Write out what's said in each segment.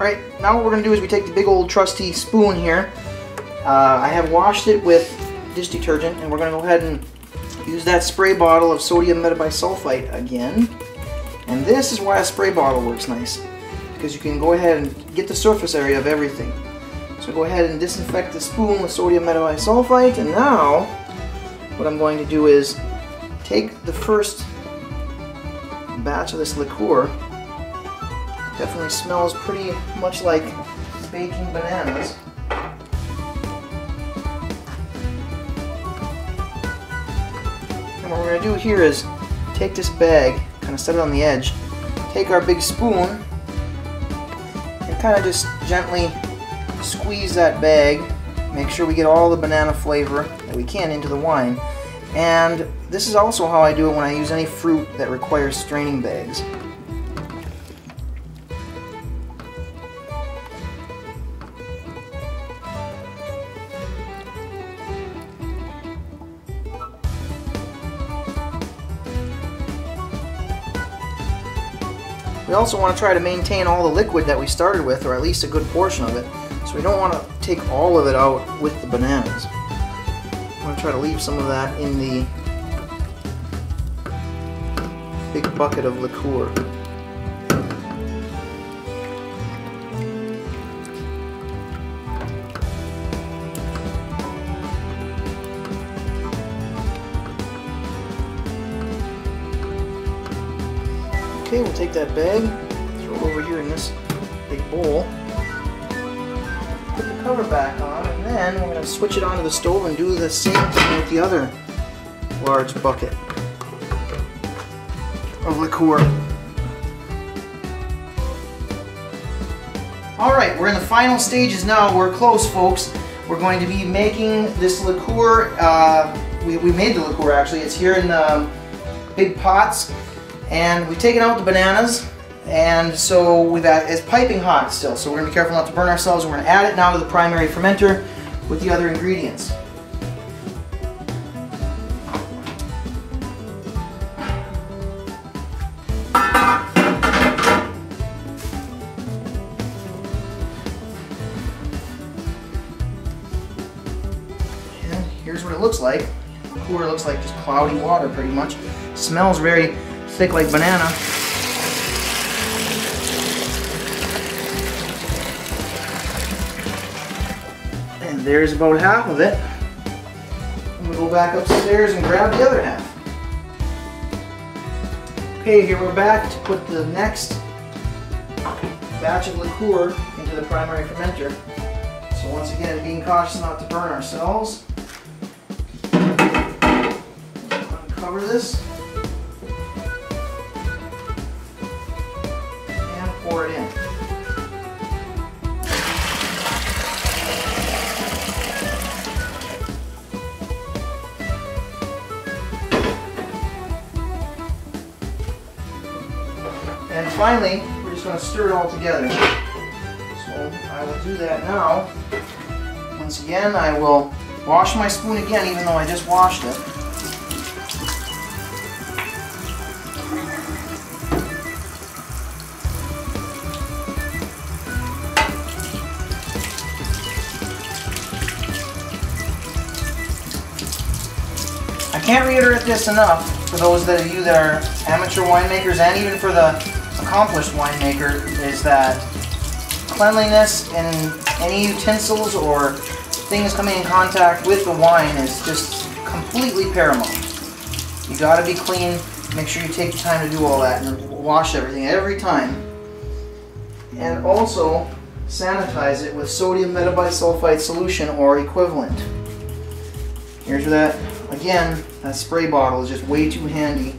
Alright, now what we're going to do is we take the big old trusty spoon here. I have washed it with dish detergent, and we're going to go ahead and use that spray bottle of sodium metabisulfite again. And this is why a spray bottle works nice, because you can go ahead and get the surface area of everything. So go ahead and disinfect the spoon with sodium metabisulfite, and now what I'm going to do is take the first batch of this liqueur. Definitely smells pretty much like baking bananas. And what we're going to do here is take this bag, kind of set it on the edge, take our big spoon, and kind of just gently squeeze that bag. Make sure we get all the banana flavor that we can into the wine. And this is also how I do it when I use any fruit that requires straining bags. We also want to try to maintain all the liquid that we started with, or at least a good portion of it. So we don't want to take all of it out with the bananas. I'm going to try to leave some of that in the big bucket of liqueur. Okay, we'll take that bag, throw it over here in this big bowl, put the cover back on, and then we're going to switch it onto the stove and do the same thing with the other large bucket of liqueur. Alright, we're in the final stages now. We're close, folks. We're going to be making this liqueur. We made the liqueur actually. It's here in big pots. And we've taken out the bananas, and so it's piping hot still, so we're going to be careful not to burn ourselves. We're going to add it now to the primary fermenter with the other ingredients. And here's what it looks like. Liqueur looks like just cloudy water pretty much. Smells very thick like banana. And there's about half of it. I'm going to go back upstairs and grab the other half. Okay, here we're back to put the next batch of liqueur into the primary fermenter. So once again, being cautious not to burn ourselves. Uncover this. Pour it in. And finally, we're just going to stir it all together. So I will do that now. Once again, I will wash my spoon again, even though I just washed it. I can't reiterate this enough for those of you that are amateur winemakers, and even for the accomplished winemaker, is that cleanliness in any utensils or things coming in contact with the wine is just completely paramount. You gotta be clean, make sure you take the time to do all that and wash everything every time. And also sanitize it with sodium metabisulfite solution or equivalent. Here's where that, again, that spray bottle is just way too handy,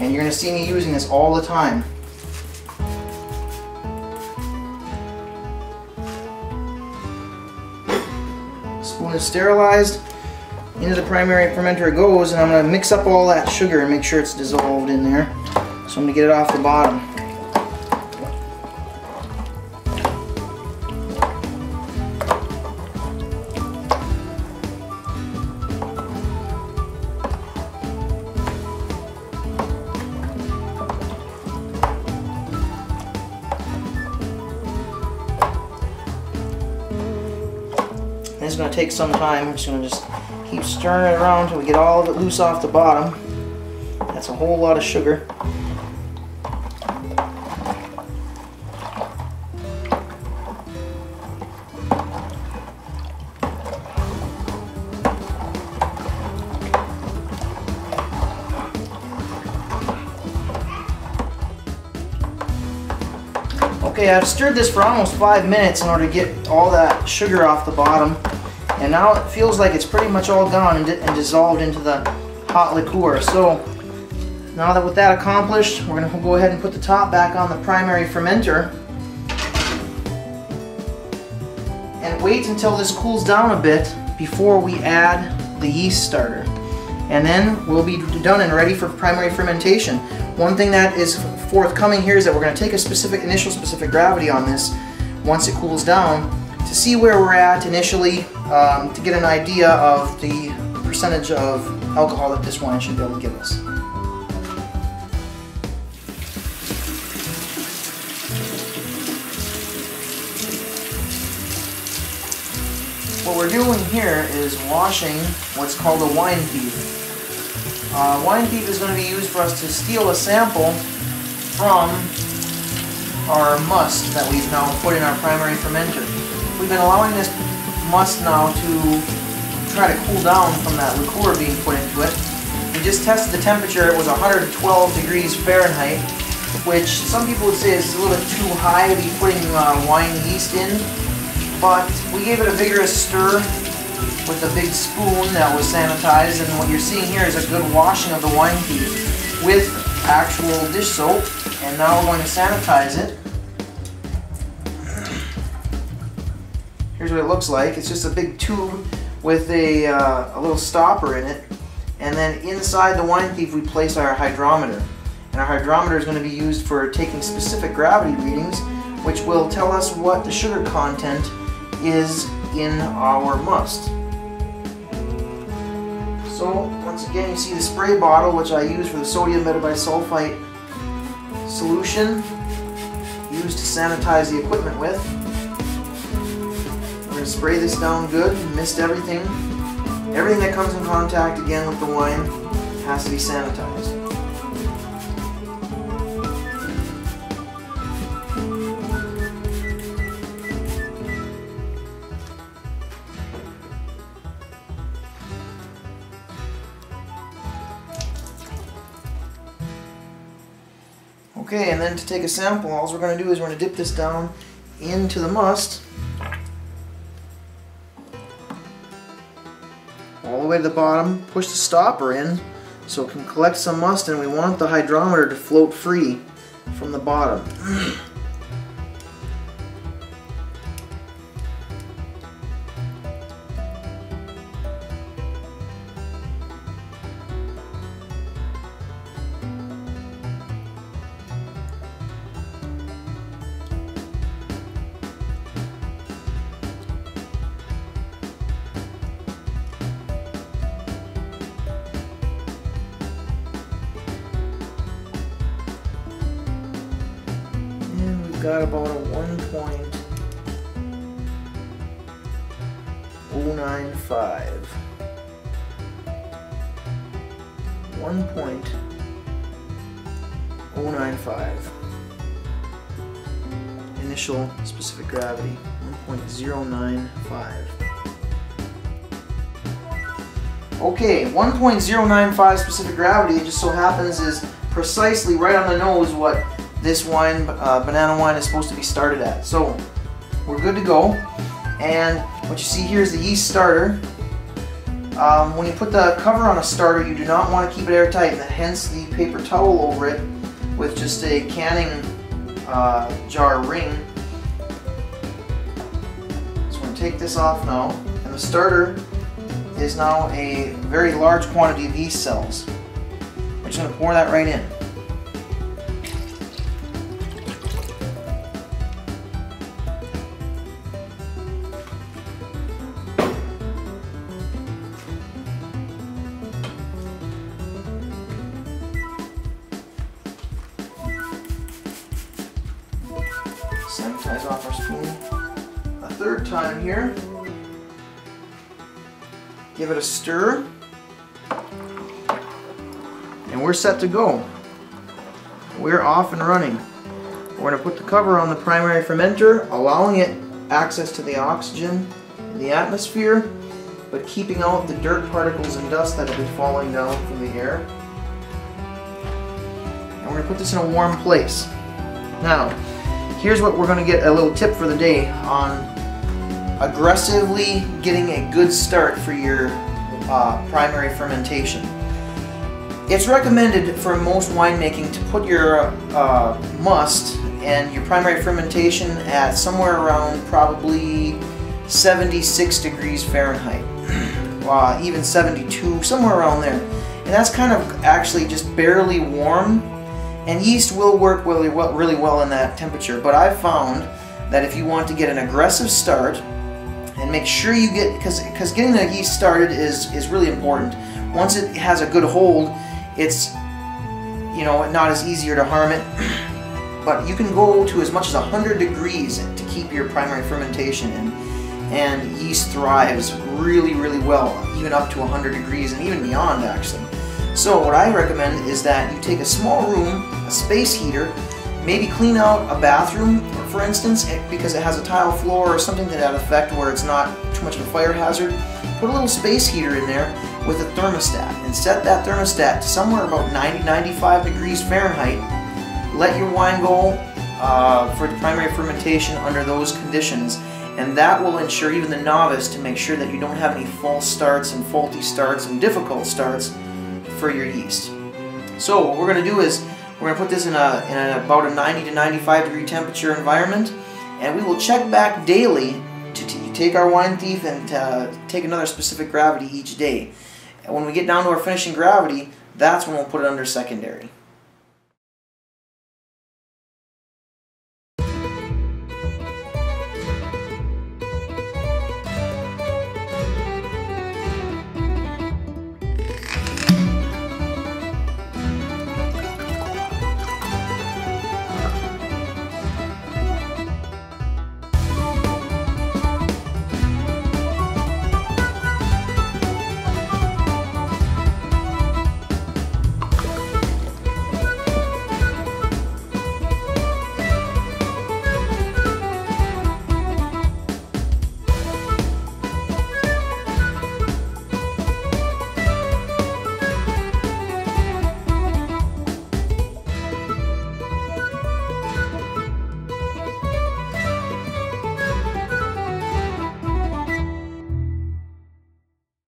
and you're going to see me using this all the time. Spoon is sterilized. Into the primary fermenter it goes, and I'm going to mix up all that sugar and make sure it's dissolved in there. So I'm going to get it off the bottom. is going to take some time. We're just going to keep stirring it around until we get all of it loose off the bottom. That's a whole lot of sugar. Okay, I've stirred this for almost 5 minutes in order to get all that sugar off the bottom, and now it feels like it's pretty much all gone and dissolved into the hot liqueur. So now that with that accomplished, we're going to go ahead and put the top back on the primary fermenter and wait until this cools down a bit before we add the yeast starter. And then we'll be done and ready for primary fermentation. One thing that is forthcoming here is that we're going to take a initial specific gravity on this once it cools down to see where we're at initially, to get an idea of the percentage of alcohol that this wine should be able to give us. What we're doing here is washing what's called a wine peat. Wine peat is going to be used for us to steal a sample from our must that we've now put in our primary fermenter. We've been allowing this must now to try to cool down from that liqueur being put into it. We just tested the temperature. It was 112 degrees Fahrenheit, which some people would say is a little bit too high to be putting wine yeast in, but we gave it a vigorous stir with a big spoon that was sanitized, and what you're seeing here is a good washing of the wine peat with actual dish soap. And now we're going to sanitize it. Here's what it looks like. It's just a big tube with a little stopper in it, and then inside the wine peat we place our hydrometer. And our hydrometer is going to be used for taking specific gravity readings, which will tell us what the sugar content is in our must. So once again, you see the spray bottle, which I use for the sodium metabisulfite solution used to sanitize the equipment with. We're going to spray this down good and mist everything. Everything that comes in contact again with the wine has to be sanitized. Okay, and then to take a sample, all we're going to do is we're going to dip this down into the must, all the way to the bottom, push the stopper in so it can collect some must, and we want the hydrometer to float free from the bottom. Got about a 1.095. 1.095. Initial specific gravity, 1.095. Okay, 1.095 specific gravity, it just so happens is precisely right on the nose what this wine, banana wine, is supposed to be started at. So we're good to go. And what you see here is the yeast starter. When you put the cover on a starter, you do not want to keep it airtight, and hence the paper towel over it with just a canning jar ring. So we're going to take this off now, and the starter is now a very large quantity of yeast cells. We're just going to pour that right in. Sanitize off our spoon a third time here. Give it a stir. And we're set to go. We're off and running. We're going to put the cover on the primary fermenter, allowing it access to the oxygen in the atmosphere, but keeping out the dirt particles and dust that have been falling down from the air. And we're going to put this in a warm place. Now, here's what we're going to get a little tip for the day on aggressively getting a good start for your primary fermentation. It's recommended for most winemaking to put your must and your primary fermentation at somewhere around probably 76 degrees Fahrenheit, even 72, somewhere around there. And that's kind of actually just barely warm, and yeast will work really well in that temperature. But I've found that if you want to get an aggressive start, and make sure you get, because getting the yeast started is really important. Once it has a good hold, it's not as easier to harm it, but you can go to as much as 100 degrees to keep your primary fermentation in, and yeast thrives really well, even up to 100 degrees and even beyond actually. So what I recommend is that you take a small room, a space heater, maybe clean out a bathroom, for instance, because it has a tile floor or something to that effect where it's not too much of a fire hazard. Put a little space heater in there with a thermostat and set that thermostat to somewhere about 90-95 degrees Fahrenheit. Let your wine go for the primary fermentation under those conditions, and that will ensure even the novice to make sure that you don't have any false starts and faulty starts and difficult starts for your yeast. So what we're going to do is we're going to put this in about a 90 to 95 degree temperature environment, and we will check back daily to take our wine thief and take another specific gravity each day. And when we get down to our finishing gravity, that's when we'll put it under secondary.